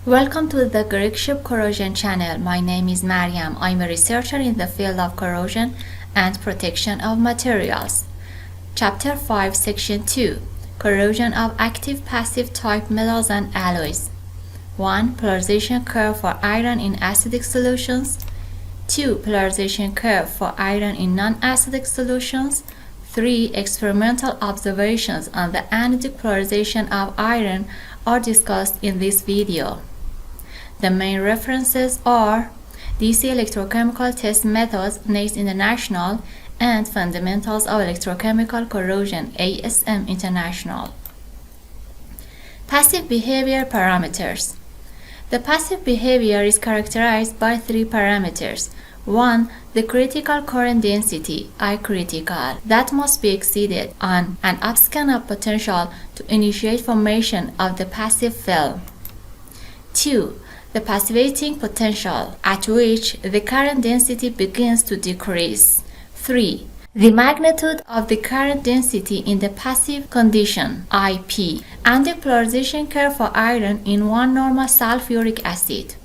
Welcome to the Greek Ship Corrosion channel. My name is Mariam. I'm a researcher in the field of corrosion and protection of materials. Chapter 5, Section 2. Corrosion of active passive type metals and alloys. 1. Polarization curve for iron in acidic solutions. 2. Polarization curve for iron in non-acidic solutions. 3. Experimental observations on the anodic polarization of iron are discussed in this video. The main references are DC electrochemical test methods, NACE International, and Fundamentals of Electrochemical Corrosion, ASM International. Passive behavior parameters. The passive behavior is characterized by three parameters. 1. The critical current density, I critical, that must be exceeded on an upscan of potential to initiate formation of the passive film. 2. The passivating potential, at which the current density begins to decrease. 3. The magnitude of the current density in the passive condition, IP, and the polarization curve for iron in 1 normal sulfuric acid.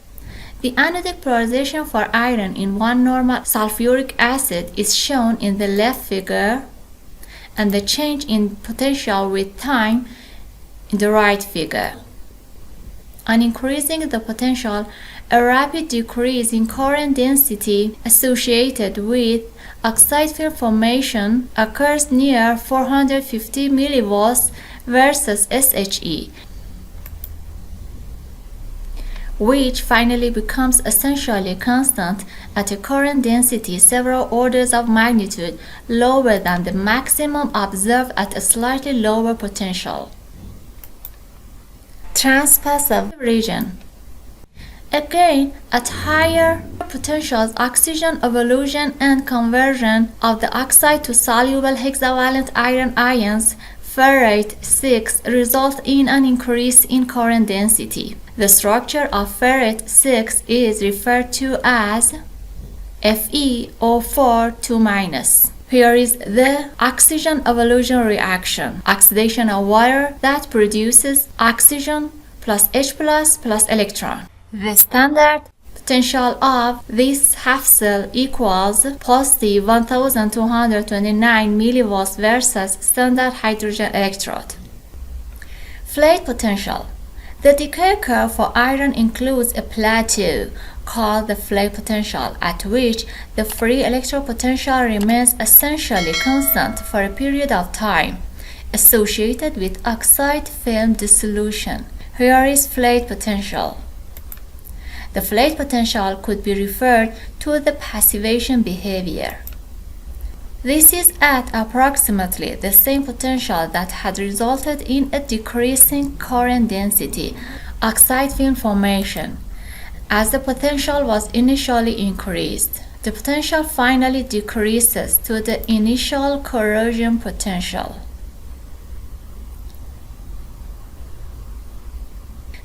The anodic polarization for iron in 1 normal sulfuric acid is shown in the left figure, and the change in potential with time in the right figure. On increasing the potential, a rapid decrease in current density associated with oxide film formation occurs near 450 mV versus SHE, which finally becomes essentially constant at a current density several orders of magnitude lower than the maximum observed at a slightly lower potential. Transpassive region. Again, at higher potentials, oxygen evolution and conversion of the oxide to soluble hexavalent iron ions, ferrate 6, result in an increase in current density. The structure of ferrate 6 is referred to as FeO4 2-. Here is the oxygen evolution reaction, oxidation of water that produces oxygen plus H plus electron. The standard potential of this half cell equals positive 1229 mV versus standard hydrogen electrode. Flade potential. The decay curve for iron includes a plateau called the Flade potential, at which the free electron potential remains essentially constant for a period of time, associated with oxide film dissolution. Here is Flade potential. The Flade potential could be referred to the passivation behavior. This is at approximately the same potential that had resulted in a decreasing current density, oxide film formation. As the potential was initially increased, the potential finally decreases to the initial corrosion potential.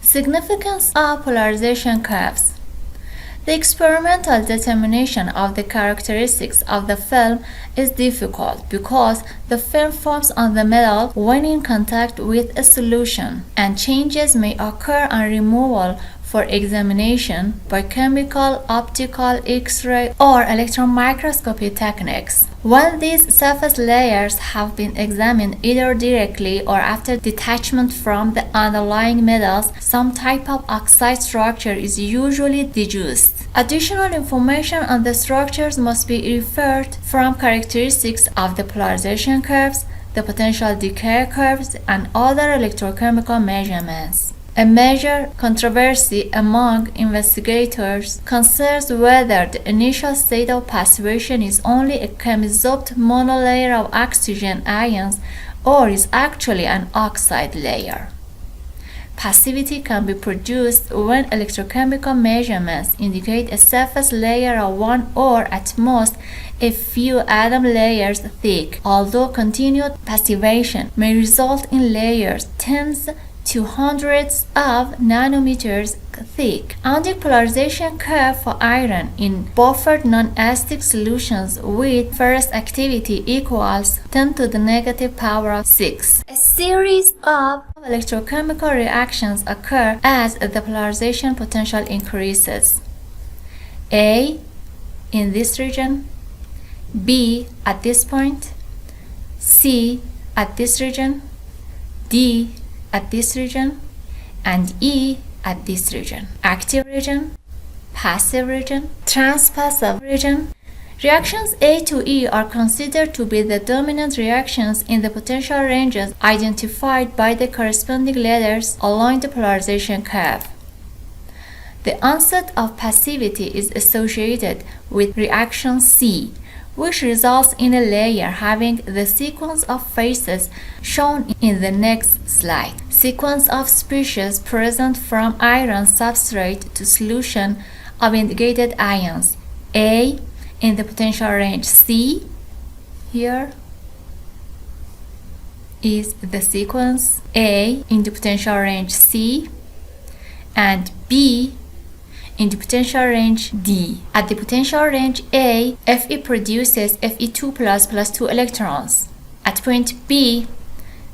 Significance of polarization curves. The experimental determination of the characteristics of the film is difficult because the film forms on the metal when in contact with a solution, and changes may occur on removal for examination by chemical, optical, X-ray, or electron microscopy techniques. When these surface layers have been examined either directly or after detachment from the underlying metals, some type of oxide structure is usually deduced. Additional information on the structures must be referred from characteristics of the polarization curves, the potential decay curves, and other electrochemical measurements. A major controversy among investigators concerns whether the initial state of passivation is only a chemisoped monolayer of oxygen ions or is actually an oxide layer. Passivity can be produced when electrochemical measurements indicate a surface layer of one or at most a few atom layers thick, although continued passivation may result in layers tens to hundreds of nanometers thick. Anodic polarization curve for iron in buffered non-acidic solutions with ferrous activity equals 10 to the negative power of 6. A series of Electrochemical reactions occur as the polarization potential increases. A in this region, B at this point, C at this region, D at this region, and E at this region. Active region, passive region, transpassive region. Reactions A to E are considered to be the dominant reactions in the potential ranges identified by the corresponding letters along the polarization curve. The onset of passivity is associated with reaction C, which results in a layer having the sequence of phases shown in the next slide. Sequence of species present from iron substrate to solution of indicated ions. A in the potential range C, here is the sequence A in the potential range C, and B in the potential range D. At the potential range A, Fe produces Fe2 plus 2 electrons. At point B,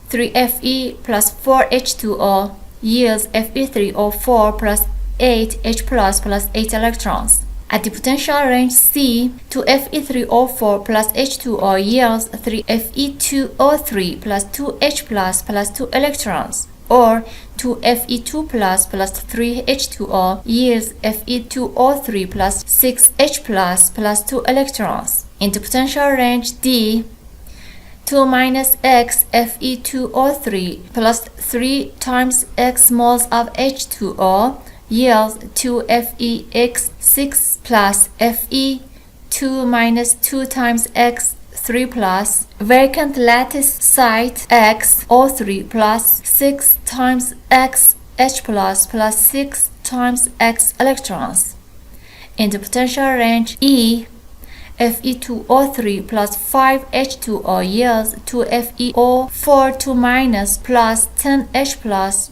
3Fe plus 4H2O yields Fe3O4 plus 8H plus 8 electrons. At the potential range C, 2Fe3O4 plus H2O yields 3Fe2O3 plus 2H plus 2 electrons, or 2Fe2 plus 3H2O yields Fe2O3 plus 6H plus 2 electrons. In the potential range D, 2 minus X Fe2O3 plus 3 times X moles of H2O yields 2FeX6 plus Fe2 minus 2 times X3 plus vacant lattice site XO3 plus 6 times XH plus 6 times X electrons. In the potential range E, Fe2O3 plus 5H2O yields 2FeO4 2 minus plus 10H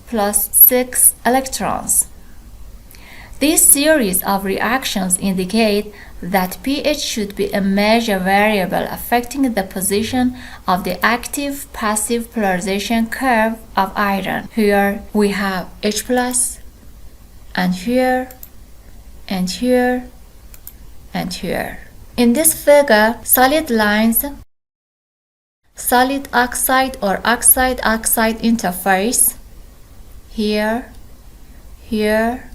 plus 6 electrons. This series of reactions indicate that pH should be a major variable affecting the position of the active-passive polarization curve of iron. Here we have H plus, and here, and here, and here. In this figure, solid lines, solid oxide or oxide-oxide interface, here, here,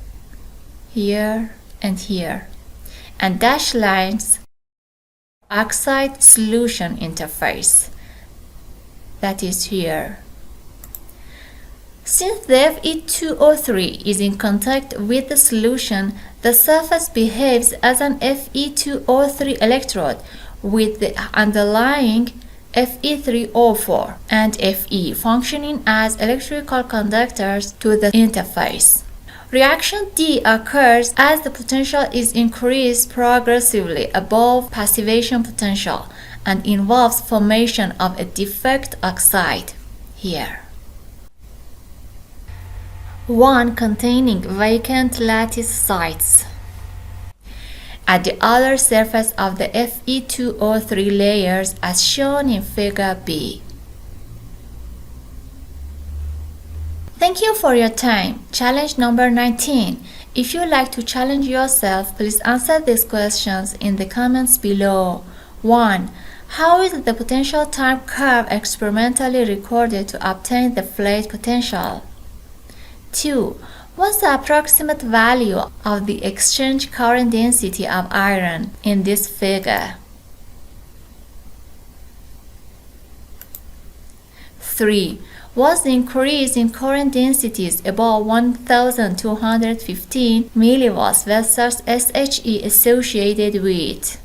here, and here, and dashed lines, oxide solution interface, that is here. Since the Fe2O3 is in contact with the solution, the surface behaves as an Fe2O3 electrode with the underlying Fe3O4 and Fe functioning as electrical conductors to the interface. Reaction D occurs as the potential is increased progressively above passivation potential and involves formation of a defect oxide here. One containing vacant lattice sites. At the other surface of the Fe2O3 layers as shown in figure B. Thank you for your time. Challenge number 19. If you like to challenge yourself, please answer these questions in the comments below. 1. How is the potential time curve experimentally recorded to obtain the Flade potential? 2. What's the approximate value of the exchange current density of iron in this figure? 3. Was the increase in current densities above 1215 mV versus SHE associated with?